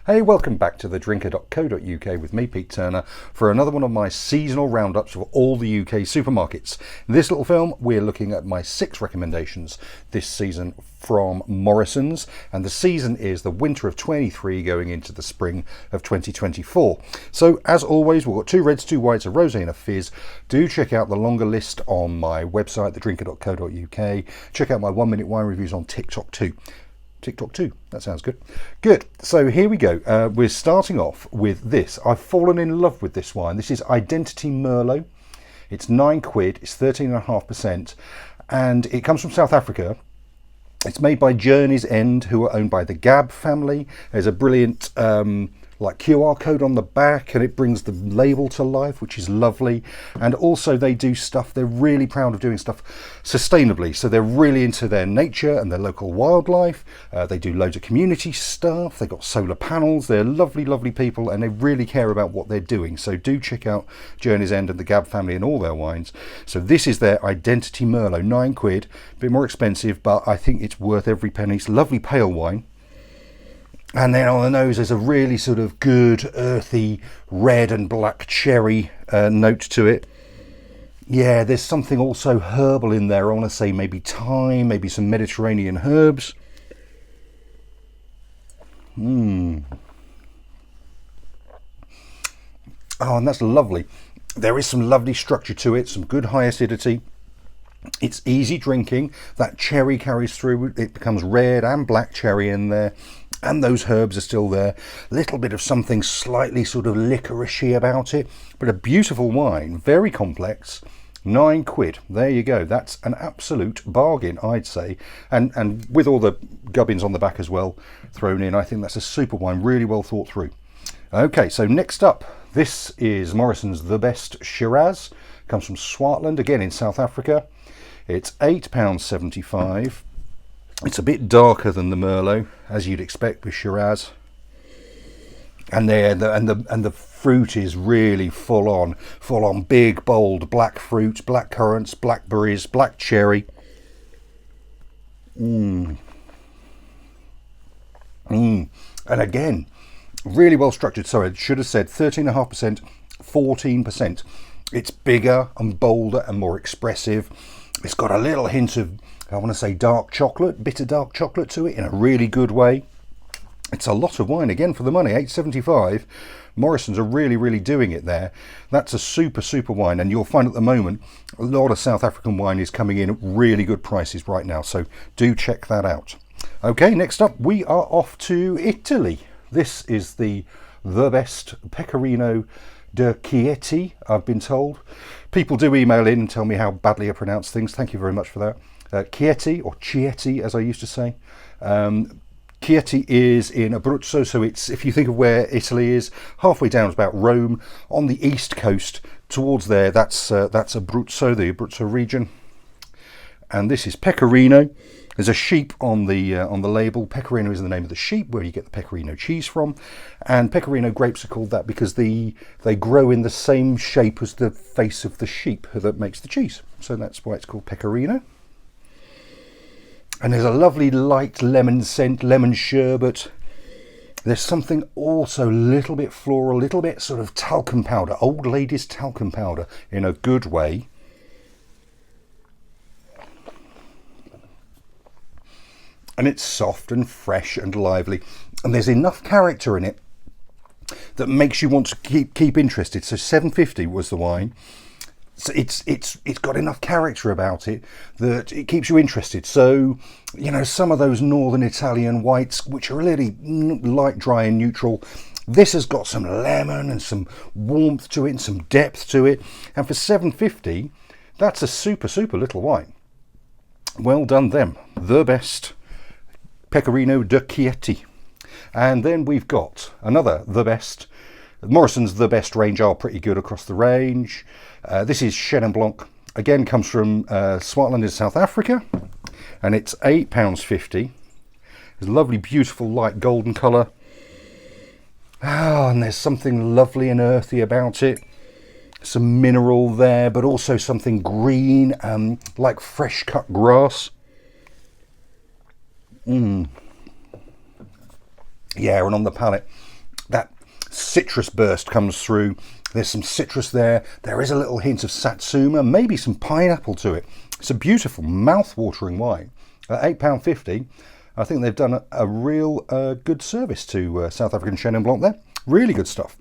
Hey, welcome back to thedrinker.co.uk with me, Pete Turner, for another one of my seasonal roundups of all the UK supermarkets. In this little film, we're looking at my 6 recommendations this season from Morrisons, and the season is the winter of 23 going into the spring of 2024. So, as always, we've got 2 reds, 2 whites, a rosé and a fizz. Do check out the longer list on my website, thedrinker.co.uk. Check out my 1-minute wine reviews on TikTok too. TikTok too. That sounds good. Good. So here we go. We're starting off with this. I've fallen in love with this wine. This is Identity Merlot. It's £9. It's 13.5%, and it comes from South Africa. It's made by Journey's End, who are owned by the Gab family. There's a brilliant like QR code on the back, and it brings the label to life, which is lovely. And also they do stuff, they're really proud of doing stuff sustainably. So they're really into their nature and their local wildlife. They do loads of community stuff. They've got solar panels. They're lovely, lovely people, and they really care about what they're doing. So do check out Journey's End and the Gab family and all their wines. So this is their Identity Merlot, £9, a bit more expensive, but I think it's worth every penny. It's lovely pale wine. And then on the nose, there's a really sort of good, earthy, red and black cherry note to it. Yeah, there's something also herbal in there. I want to say maybe thyme, maybe some Mediterranean herbs. Oh, and that's lovely. There is some lovely structure to it, some good high acidity. It's easy drinking. That cherry carries through. It becomes red and black cherry in there. And those herbs are still there. A little bit of something slightly sort of licoricey about it. But a beautiful wine, very complex. £9. There you go. That's an absolute bargain, I'd say. And with all the gubbins on the back as well thrown in, I think that's a super wine, really well thought through. Okay, so next up, this is Morrisons The Best Shiraz. Comes from Swartland, again in South Africa. It's £8.75. It's a bit darker than the Merlot, as you'd expect with Shiraz. And the fruit is really full on big, bold black fruit, black currants, blackberries, black cherry. And again, really well structured. Sorry, I should have said 13.5%, 14%. It's bigger and bolder and more expressive. It's got a little hint of, I want to say, dark chocolate, bitter dark chocolate to it in a really good way. It's a lot of wine again for the money, £8.75. Morrisons are really, really doing it there. That's a super, super wine, and you'll find at the moment a lot of South African wine is coming in at really good prices right now, so do check that out. Okay, next up we are off to Italy. This is the best Pecorino de Chieti, I've been told. People do email in and tell me how badly I pronounce things. Thank you very much for that. Chieti, or Chieti as I used to say. Chieti is in Abruzzo, so it's, if you think of where Italy is, halfway down is about Rome. On the east coast, towards there, that's Abruzzo, the Abruzzo region. And this is Pecorino. There's a sheep on the label. Pecorino is the name of the sheep, where you get the Pecorino cheese from. And Pecorino grapes are called that because they grow in the same shape as the face of the sheep that makes the cheese. So that's why it's called Pecorino. And there's a lovely light lemon scent, lemon sherbet. There's something also a little bit floral, a little bit sort of talcum powder, old lady's talcum powder in a good way. And it's soft and fresh and lively, and there's enough character in it that makes you want to keep interested. So £7.50 was the wine. So it's got enough character about it that it keeps you interested. So, you know, some of those northern Italian whites, which are really light, dry and neutral, this has got some lemon and some warmth to it and some depth to it. And for £7.50, that's a super, super little wine. Well done them. The best Pecorino de Chieti. And then we've got another The Best. Morrisons The Best range are pretty good across the range. This is Chenin Blanc. Again, comes from Swartland in South Africa. And it's £8.50. It's a lovely, beautiful, light golden colour. And there's something lovely and earthy about it. Some mineral there, but also something green, like fresh cut grass. Yeah, and on the palate, that citrus burst comes through. There's some citrus there. There is a little hint of satsuma, maybe some pineapple to it. It's a beautiful, mouth-watering wine. At £8.50, I think they've done a real good service to South African Chenin Blanc there. Really good stuff.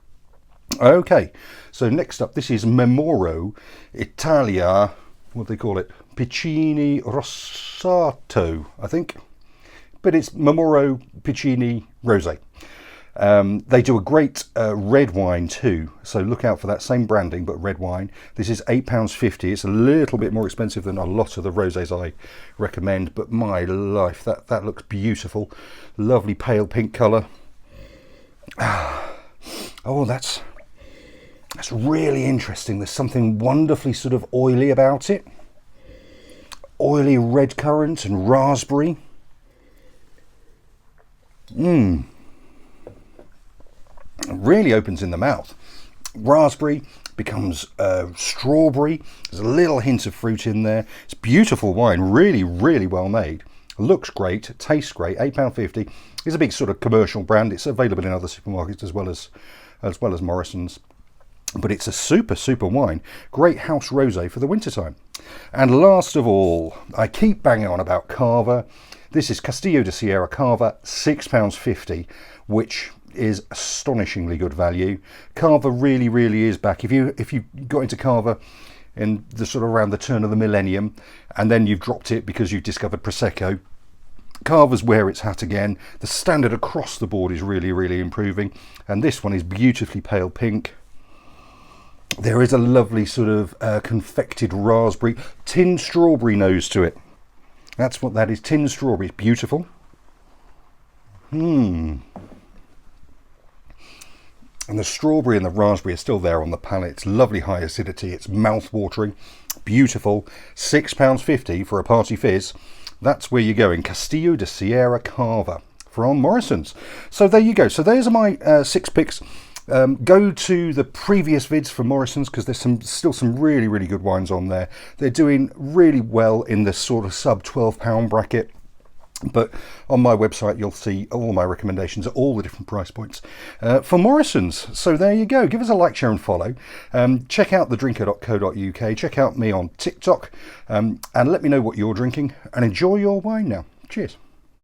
Okay, so next up, this is Memoro Italia, what do they call it? Piccini Rosato, I think. But it's Memoro Piccini Rosé. They do a great red wine too, so look out for that same branding, but red wine. This is £8.50. It's a little bit more expensive than a lot of the rosés I recommend, but my life, that looks beautiful. Lovely pale pink colour. Oh, that's really interesting. There's something wonderfully sort of oily about it. Oily red currant and raspberry. Really opens in the mouth. Raspberry becomes strawberry. There's a little hint of fruit in there. It's beautiful wine, really, really well made. Looks great, tastes great. £8.50. It's a big sort of commercial brand. It's available in other supermarkets as well as Morrisons. But it's a super wine. Great house rosé for the wintertime. And last of all, I keep banging on about Cava. This is Castillo de Sierra Cava, £6.50, which is astonishingly good value. Cava really is back. If you got into Cava in the sort of around the turn of the millennium, and then you've dropped it because you've discovered Prosecco, Cava's where it's at again. The standard across the board is really improving, and this one is beautifully pale pink. There is a lovely sort of confected raspberry, tinned strawberry nose to it. That's what that is, tinned strawberry. It's beautiful. And the strawberry and the raspberry are still there on the palate. It's lovely high acidity. It's mouth-watering, beautiful. £6.50 for a party fizz. That's where you're going. Castillo de Sierra Cava from Morrisons. So there you go. So there's my 6 picks. Go to the previous vids for Morrisons because there's still some really good wines on there. They're doing really well in the sort of sub £12 bracket. But on my website, you'll see all my recommendations at all the different price points for Morrisons. So there you go. Give us a like, share and follow. Check out thedrinker.co.uk. Check out me on TikTok and let me know what you're drinking and enjoy your wine now. Cheers.